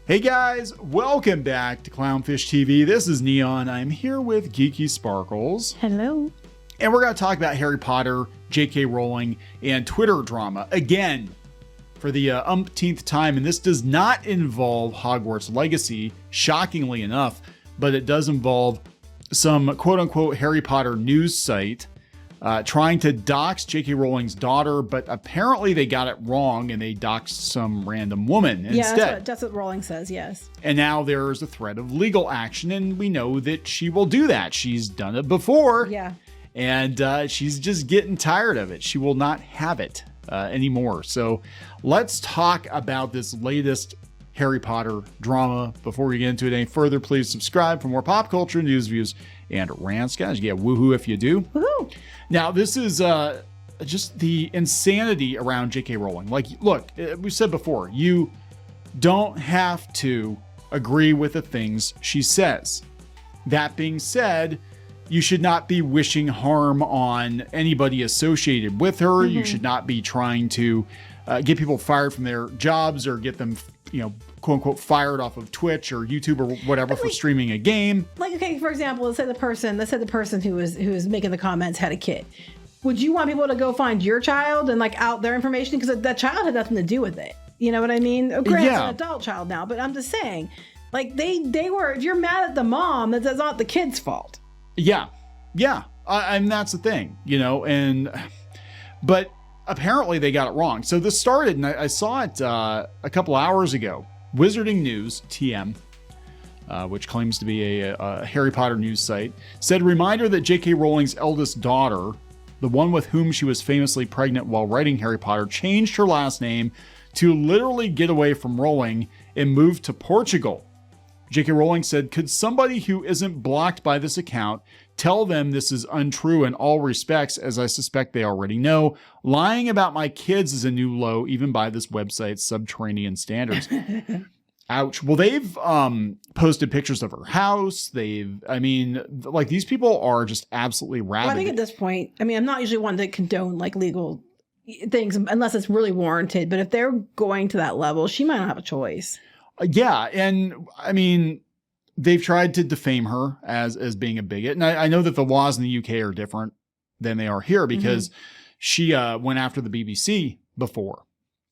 Hey guys, welcome back to Clownfish TV. This is Kneon. I'm here with Geeky Sparkles. Hello. And we're going to talk about Harry Potter, J.K. Rowling, and Twitter drama again for the umpteenth time. And this does not involve Hogwarts Legacy, shockingly enough, but it does involve some quote-unquote Harry Potter news site trying to dox J.K. Rowling's daughter, but apparently they got it wrong and they doxed some random woman instead. Yeah, that's what Rowling says, yes. And now there's a threat of legal action, and we know that she will do that. She's done it before. Yeah. And she's just getting tired of it. She will not have it anymore. So let's talk about this latest Harry Potter drama. Before we get into it any further, please subscribe for more pop culture, news, views, and rants. Guys, you get woohoo if you do. Woohoo! Now, this is just the insanity around J.K. Rowling. Like, look, we said before, you don't have to agree with the things she says. That being said, you should not be wishing harm on anybody associated with her. You should not be trying to get people fired from their jobs or get them, quote unquote, fired off of Twitch or YouTube or whatever for streaming a game. Like, okay, for example, let's say the person who was making the comments had a kid. Would you want people to go find your child and out their information? Because that child had nothing to do with it. You know what I mean? Granted, it's an adult child now, but I'm just saying, they were, if you're mad at the mom, that's not the kid's fault. Yeah. And that's the thing, but apparently they got it wrong. So this started, and I saw it a couple hours ago. Wizarding News, TM, which claims to be a Harry Potter news site, said, reminder that J.K. Rowling's eldest daughter, the one with whom she was famously pregnant while writing Harry Potter, changed her last name to literally get away from Rowling and moved to Portugal. J.K. Rowling said, could somebody who isn't blocked by this account tell them this is untrue in all respects, as I suspect they already know. Lying about my kids is a new low, even by this website's subterranean standards. Ouch. Well, they've posted pictures of her house. These people are just absolutely rabid. Well, I think at this point, I'm not usually one to condone legal things unless it's really warranted. But if they're going to that level, she might not have a choice. Yeah. And they've tried to defame her as being a bigot. And I know that the laws in the UK are different than they are here because she went after the BBC before.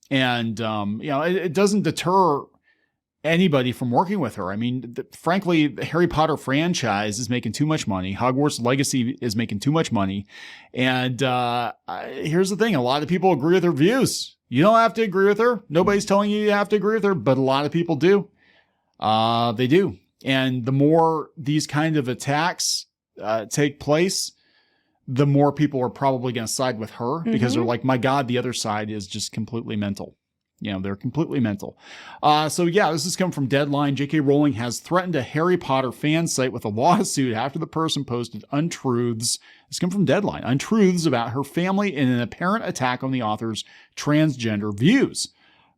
And, it doesn't deter anybody from working with her. Frankly, the Harry Potter franchise is making too much money. Hogwarts Legacy is making too much money. And here's the thing. A lot of people agree with her views. You don't have to agree with her. Nobody's telling you have to agree with her, but a lot of people do. They do. And the more these kind of attacks take place, the more people are probably going to side with her because they're like, my God, the other side is just completely mental. They're completely mental. This has come from Deadline. J.K. Rowling has threatened a Harry Potter fan site with a lawsuit after the person posted untruths. This come from Deadline. Untruths about her family in an apparent attack on the author's transgender views.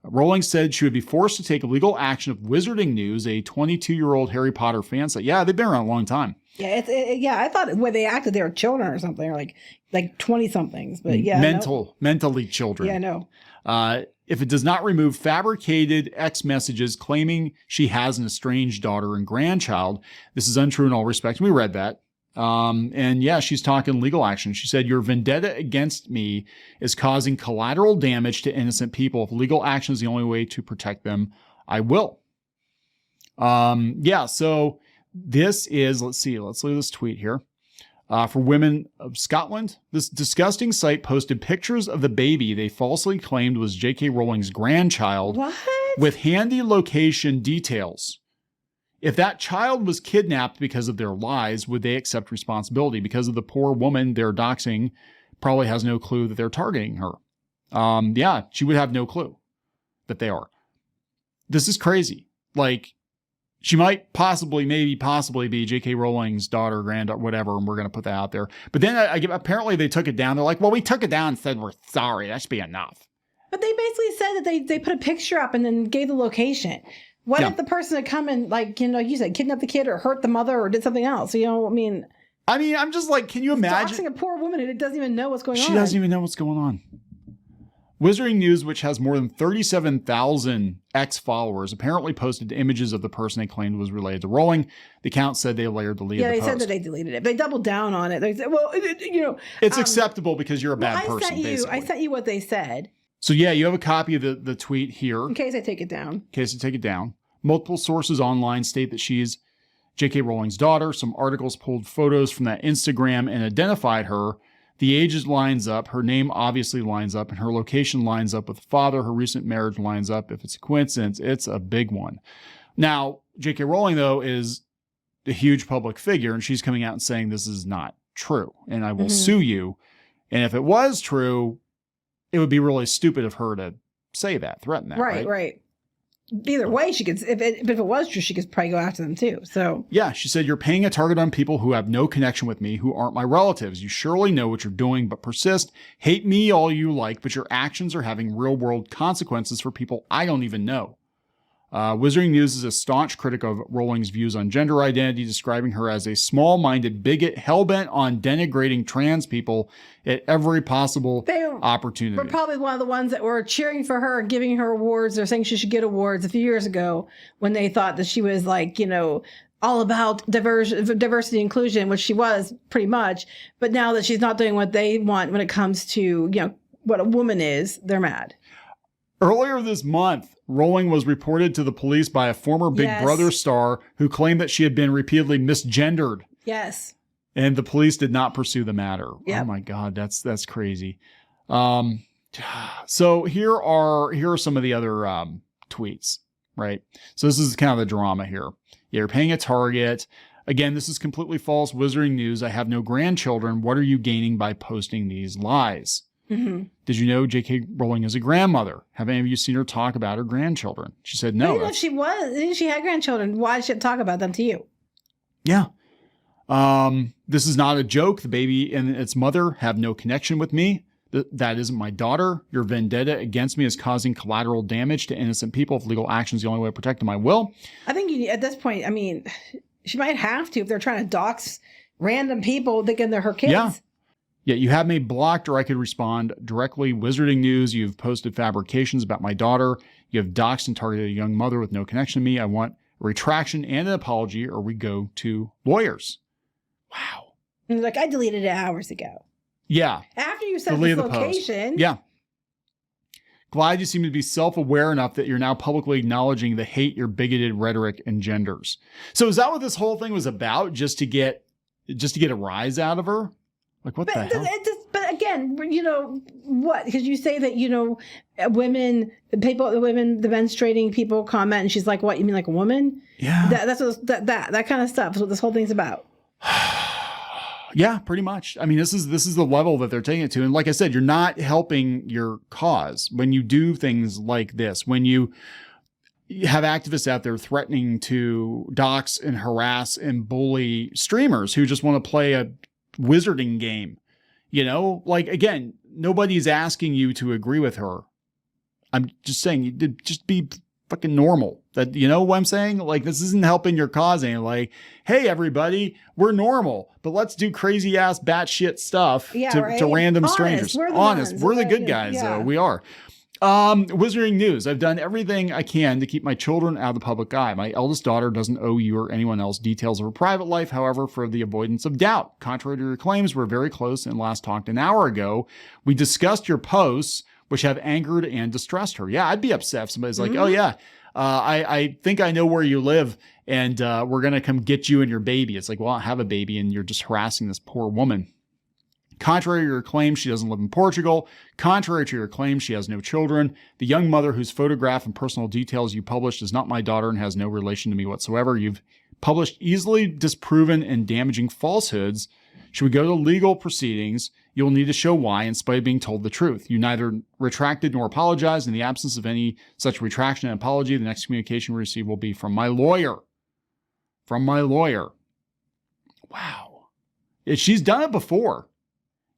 Rowling said she would be forced to take legal action of Wizarding News, a 22-year-old Harry Potter fan site. Yeah, they've been around a long time. Yeah, I thought when they acted, they were children or something, or like 20-somethings. But yeah, mentally children. Yeah, no. If it does not remove fabricated X messages claiming she has an estranged daughter and grandchild, this is untrue in all respects. We read that. She's talking legal action. She said, your vendetta against me is causing collateral damage to innocent people. If legal action is the only way to protect them, I will. So this is, let's look at this tweet here. For women of Scotland, this disgusting site posted pictures of the baby they falsely claimed was J.K. Rowling's grandchild. What? With handy location details. If that child was kidnapped because of their lies, would they accept responsibility? Because of the poor woman they're doxing probably has no clue that they're targeting her. She would have no clue that they are. This is crazy. She might possibly be J.K. Rowling's daughter, granddaughter, whatever, and we're going to put that out there. But then apparently they took it down. They're like, well, we took it down and said we're sorry. That should be enough. But they basically said that they put a picture up and then gave the location. What if the person had come and, you said, kidnapped the kid or hurt the mother or did something else? I'm just like, can you imagine? Doxing a poor woman who doesn't even know what's going on. She doesn't even know what's going on. Wizarding News, which has more than 37,000 ex-followers, apparently posted images of the person they claimed was related to Rowling. The account said they later deleted the post. Yeah, they said that they deleted it. They doubled down on it. They said, well, it's acceptable because you're a bad person, basically. I sent you what they said. So yeah, you have a copy of the tweet here. In case I take it down. Multiple sources online state that she's J.K. Rowling's daughter. Some articles pulled photos from that Instagram and identified her. The ages lines up. Her name obviously lines up, and her location lines up with the father. Her recent marriage lines up. If it's a coincidence, it's a big one. Now, J.K. Rowling, though, is a huge public figure, and she's coming out and saying this is not true, and I will sue you. And if it was true, it would be really stupid of her to say that, threaten that. Right. Either way, she could. If it was true, she could probably go after them too. So yeah, she said, "You're paying a target on people who have no connection with me, who aren't my relatives. You surely know what you're doing, but persist. Hate me all you like, but your actions are having real world consequences for people I don't even know." Wizarding News is a staunch critic of Rowling's views on gender identity, describing her as a small-minded bigot hell-bent on denigrating trans people at every possible opportunity. We're probably one of the ones that were cheering for her and giving her awards or saying she should get awards a few years ago when they thought that she was all about diversity and inclusion, which she was pretty much. But now that she's not doing what they want when it comes to, what a woman is, they're mad. Earlier this month, Rowling was reported to the police by a former Big Brother star who claimed that she had been repeatedly misgendered. Yes. And the police did not pursue the matter. Yep. Oh my God, that's crazy. So here are some of the other tweets, right? So this is kind of the drama here. You're paying a target. Again, this is completely false. Wizarding News. I have no grandchildren. What are you gaining by posting these lies? Mm-hmm. Did you know J.K. Rowling is a grandmother? Have any of you seen her talk about her grandchildren? She said no. Even if she had grandchildren, why should she talk about them to you? Yeah. This is not a joke. The baby and its mother have no connection with me. That isn't my daughter. Your vendetta against me is causing collateral damage to innocent people. If legal action is the only way to protect them, I will. I think at this point, she might have to if they're trying to dox random people thinking they're her kids. Yeah, you have me blocked, or I could respond directly. Wizarding News, you've posted fabrications about my daughter. You have doxed and targeted a young mother with no connection to me. I want a retraction and an apology, or we go to lawyers. Wow. And I deleted it hours ago. Yeah. After you said this location. Yeah. Glad you seem to be self-aware enough that you're now publicly acknowledging the hate your bigoted rhetoric engenders. So is that what this whole thing was about? Just to get a rise out of her? Like, what the hell? But again, what? Because you say that, the menstruating people comment, and she's like, what, you mean like a woman? Yeah. That kind of stuff is what this whole thing's about. Yeah, pretty much. This is the level that they're taking it to. And like I said, you're not helping your cause when you do things like this, when you have activists out there threatening to dox and harass and bully streamers who just want to play a wizarding game. Again, nobody's asking you to agree with her. I'm just saying, you did just be fucking normal. That, you know what I'm saying? This isn't helping your cause. Hey, everybody, we're normal, but let's do crazy ass batshit stuff to random strangers. We're the good guys, though. We are. Wizarding News. I've done everything I can to keep my children out of the public eye. My eldest daughter doesn't owe you or anyone else details of her private life. However, for the avoidance of doubt, contrary to your claims, we're very close and last talked an hour ago. We discussed your posts, which have angered and distressed her. Yeah, I'd be upset if somebody's like, oh yeah, I think I know where you live and we're going to come get you and your baby. It's like, well, I have a baby and you're just harassing this poor woman. Contrary to your claim, she doesn't live in Portugal. Contrary to your claim, she has no children. The young mother whose photograph and personal details you published is not my daughter and has no relation to me whatsoever. You've published easily disproven and damaging falsehoods. Should we go to legal proceedings, you'll need to show why in spite of being told the truth. You neither retracted nor apologized. In the absence of any such retraction and apology, the next communication we receive will be from my lawyer. From my lawyer. Wow. She's done it before.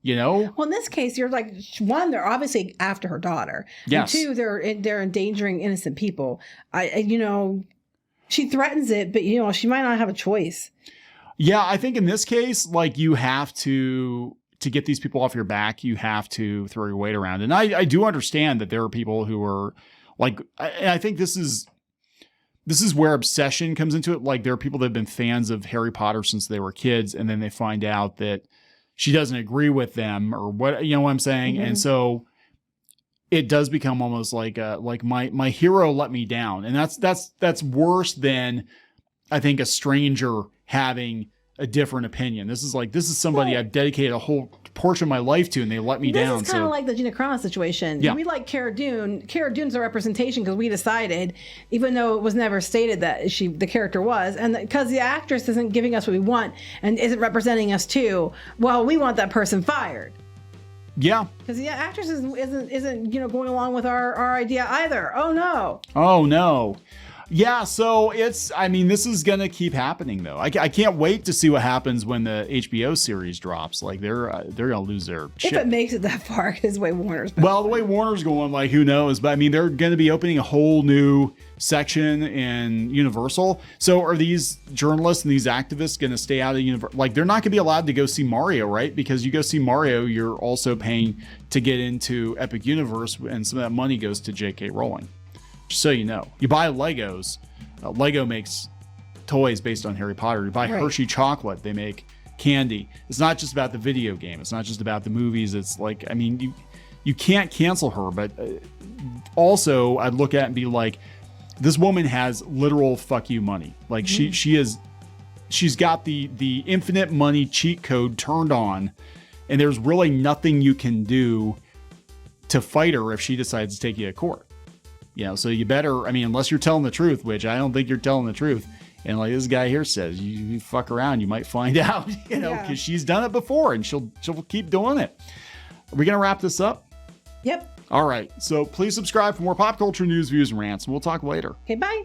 Well, in this case, you're like, one, they're obviously after her daughter. Yes. And two, they're endangering innocent people. She threatens it, but she might not have a choice. Yeah, I think in this case, you have to to get these people off your back, you have to throw your weight around. And I do understand that there are people who are like, I think this is where obsession comes into it. Like there are people that have been fans of Harry Potter since they were kids, and then they find out that she doesn't agree with them or what, you know what I'm saying? And so it does become almost like my hero let me down. And that's worse than I think a stranger having a different opinion. This is somebody I've dedicated a whole portion of my life to, and they let me down. This is kind of like the Gina Carano situation. Yeah. We like Cara Dune. Cara Dune's a representation because we decided, even though it was never stated that the character was, and because the actress isn't giving us what we want and isn't representing us too, well, we want that person fired. Yeah. Because the actress isn't going along with our idea either. Oh no. Oh no. Yeah, so this is going to keep happening, though. I can't wait to see what happens when the HBO series drops. Like, they're going to lose their shit. If it makes it that far, because the way Warner's going. Well, the way Warner's going, like, who knows? But, I mean, they're going to be opening a whole new section in Universal. So are these journalists and these activists going to stay out of Universal? Like, they're not going to be allowed to go see Mario, right? Because you go see Mario, you're also paying to get into Epic Universe, and some of that money goes to J.K. Rowling. So you know, you buy Legos. Lego makes toys based on Harry Potter. You buy Hershey chocolate. They make candy. It's not just about the video game. It's not just about the movies. It's like, I mean, you can't cancel her. But also, I'd look at it and be like, this woman has literal fuck you money. Like she's got the infinite money cheat code turned on, and there's really nothing you can do to fight her if she decides to take you to court. You know, so you better, I mean, unless you're telling the truth, which I don't think you're telling the truth. And like this guy here says, you fuck around, you might find out, you know, because she's done it before and she'll keep doing it. Are we going to wrap this up? Yep. All right. So please subscribe for more pop culture news, views, and rants, and we'll talk later. Okay, bye.